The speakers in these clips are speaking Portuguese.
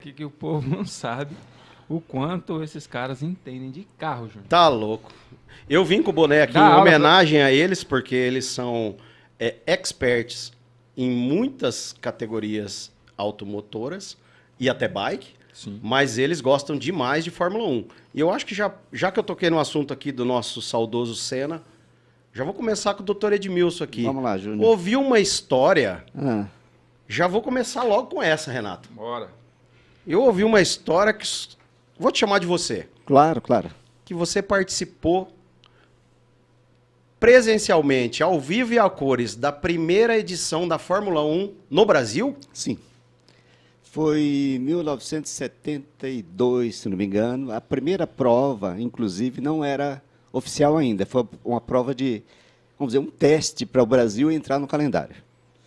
que o povo não sabe o quanto esses caras entendem de carro, Júnior. Tá louco. Eu vim com o boné aqui Dá em aula homenagem a eles, porque eles são experts em muitas categorias automotoras e até bike, Sim. mas eles gostam demais de Fórmula 1. E eu acho que já que eu toquei no assunto aqui do nosso saudoso Senna, já vou começar com o Dr. Edmilson aqui. Vamos lá, Júnior. Ouvi uma história, Ah, já vou começar logo com essa, Renato. Bora. Eu ouvi uma história que... Vou te chamar de você. claro, claro. Que você participou presencialmente, ao vivo e a cores, da primeira edição da Fórmula 1 no Brasil? Sim. Foi em 1972, se não me engano. A primeira prova, inclusive, não era oficial ainda. Foi uma prova de, vamos dizer, um teste para o Brasil entrar no calendário.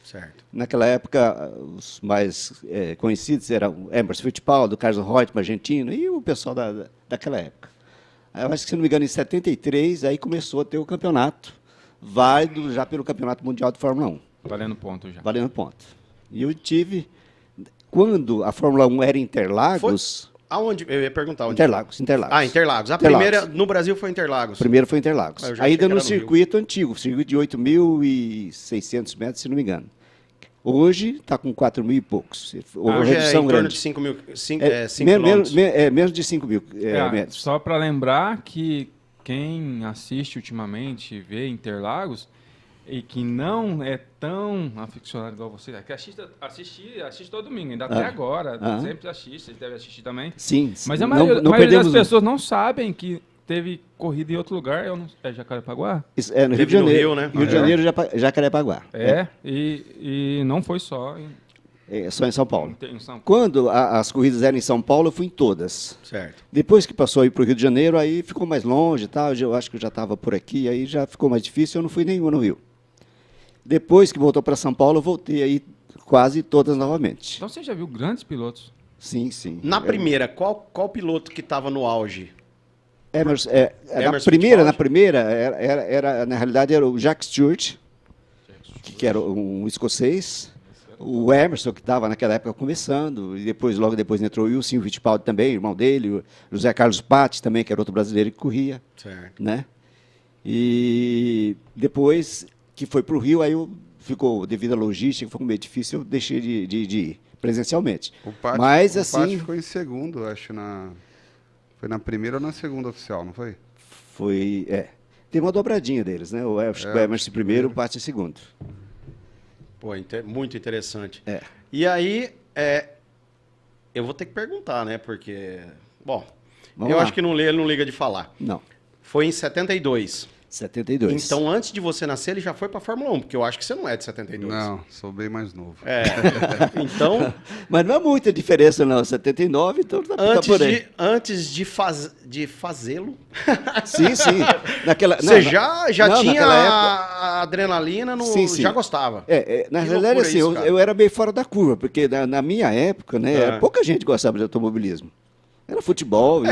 Certo. Naquela época, os mais conhecidos eram Emerson Fittipaldi, Carlos Reutemann, argentino, e o pessoal daquela época. Aí, eu acho que, se não me engano, em 73, aí começou a ter o campeonato, válido já pelo Campeonato Mundial de Fórmula 1, Valendo ponto já. valendo ponto. E eu tive, quando a Fórmula 1 era em Interlagos... Aonde? Eu ia perguntar onde. Interlagos. Ah, Interlagos. A Interlagos. primeira no Brasil foi Interlagos. Primeiro foi Interlagos. Eu já achei Ainda que no era no Rio. circuito antigo, circuito de 8.600 metros, se não me engano. Hoje está com 4 mil e poucos. Hoje é em torno grande. de 5 mil, 5 Menos, quilômetros. menos de 5 mil metros. Só para lembrar que quem assiste ultimamente, vê Interlagos, e que não é tão aficionado igual você, que assiste todo domingo, ainda até agora, sempre assiste, vocês devem assistir também. Sim, Mas a não maioria das perdemos pessoas não sabem que teve corrida em outro lugar, é Jacarepaguá? É no Rio de Teve no Janeiro. Rio, né? Rio de Janeiro, Jacarepaguá. E não foi só Só em São Paulo. em São Paulo. Quando as corridas eram em São Paulo, eu fui em todas. Certo. Depois que passou aí para o Rio de Janeiro, aí ficou mais longe e tal. Eu acho que eu já estava por aqui, aí já ficou mais difícil, eu não fui nenhuma no Rio. Depois que voltou para São Paulo, eu voltei aí quase todas novamente. Então você já viu grandes pilotos? Sim, sim. Na primeira, qual piloto que estava no auge? Emerson, Emerson na primeira na realidade, era o Jack Stewart, que era um escocês. O Emerson, que estava naquela época começando, e logo depois entrou o Wilson Fittipaldi também, irmão dele, o José Carlos Patti também, que era outro brasileiro que corria. Certo. Né? E depois que foi para o Rio, aí ficou, devido à logística, foi meio difícil, eu deixei de ir presencialmente. O Patti, Mas, o assim, Patti ficou em segundo, acho, foi na primeira ou na segunda oficial, não foi? foi... Tem uma dobradinha deles, né? O Emerson primeiro, o Patti segundo. Pô, muito interessante. É. E aí, eu vou ter que perguntar, né? Porque, bom, Vamos eu lá. acho que ele não liga de falar. Não, Foi em 72. 72. Então, antes de você nascer, ele já foi para Fórmula 1, porque eu acho que você não é de 72. Não, sou bem mais novo. Então, Mas não é muita diferença, não. 79, então tá por aí. antes de fazê-lo, Sim, sim. você já não, tinha naquela época- a adrenalina, Sim, sim. já gostava. Na Que realidade, loucura assim, isso, cara. eu era meio fora da curva, porque na minha época, né, pouca gente gostava de automobilismo. Era futebol,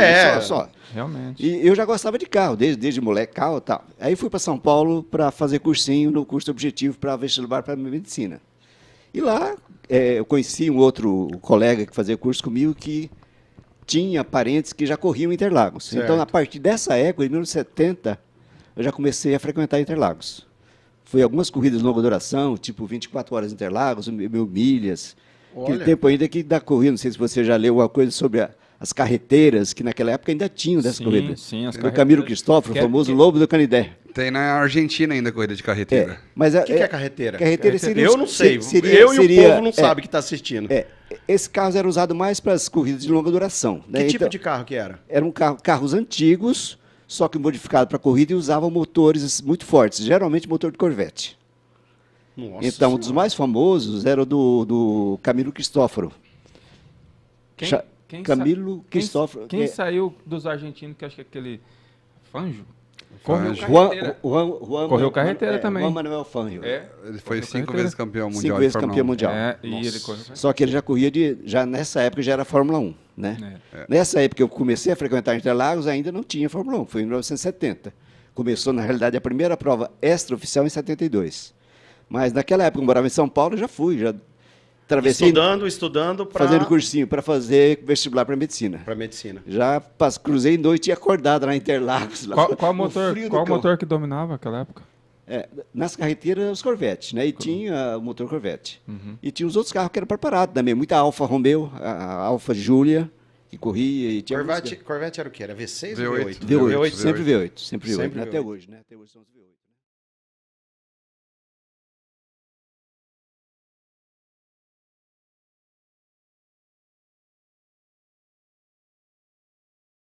só. Realmente. E eu já gostava de carro, desde moleque, carro e tal. Aí fui para São Paulo para fazer cursinho no curso objetivo para vestibular para medicina. E lá eu conheci um outro colega que fazia curso comigo que tinha parentes que já corriam em Interlagos. Certo. Então, a partir dessa época, em 1970, eu já comecei a frequentar Interlagos. Foi algumas corridas de longa duração, tipo 24 horas em Interlagos, 1.000 milhas. Aquele Olha. tempo ainda que da corrida, não sei se você já leu uma coisa sobre as carreteiras, que naquela época ainda tinham dessas Sim, corridas. sim, as Do carreteiras. Camilo Cristóforo, o famoso Lobo do Canidé. Tem na Argentina ainda corrida de carreteira. Mas O que é carreteira? Carreteira seria... Eu não sei. Seria, eu e o povo não sabe que está assistindo. Esse carro era usado mais para as corridas de longa duração. Que Né? tipo Então, de carro que era? eram carros antigos, só que modificados para corrida e usavam motores muito fortes, geralmente motor de Corvette. Nossa Então, um dos mais famosos era o do Camilo Cristóforo. Camilo Cristóforo. Quem saiu dos argentinos, que acho que é aquele Fangio? Correu Fangio. carreteira. Correu carreteira também. Juan Manuel Fangio. Ele foi Correu 5 carreteira. vezes campeão mundial 5 de vezes Fórmula campeão 1. mundial. E ele correu. Só que ele já corria já nessa época já era Fórmula 1, né? Nessa época que eu comecei a frequentar Interlagos, ainda não tinha Fórmula 1, foi em 1970. Começou, na realidade, a primeira prova extraoficial em 72. Mas naquela época, eu morava em São Paulo, já fui, já atravessei Estudando fazendo cursinho para fazer vestibular para medicina. para medicina. Já cruzei noite e acordado lá em Interlagos. Lá, Qual no frio do qual cão. motor que dominava naquela época? Nas carreteiras, os Corvette, né? E tinha o motor Corvette. E tinha os outros carros que eram preparados também. Muita Alfa Romeo, a Alfa Giulia, que corria. E tinha Corvette era o quê? Era V6 ou V8. V8? V8, sempre V8, sempre V8, Sempre né? Até V8. hoje, né? Até hoje são os V8.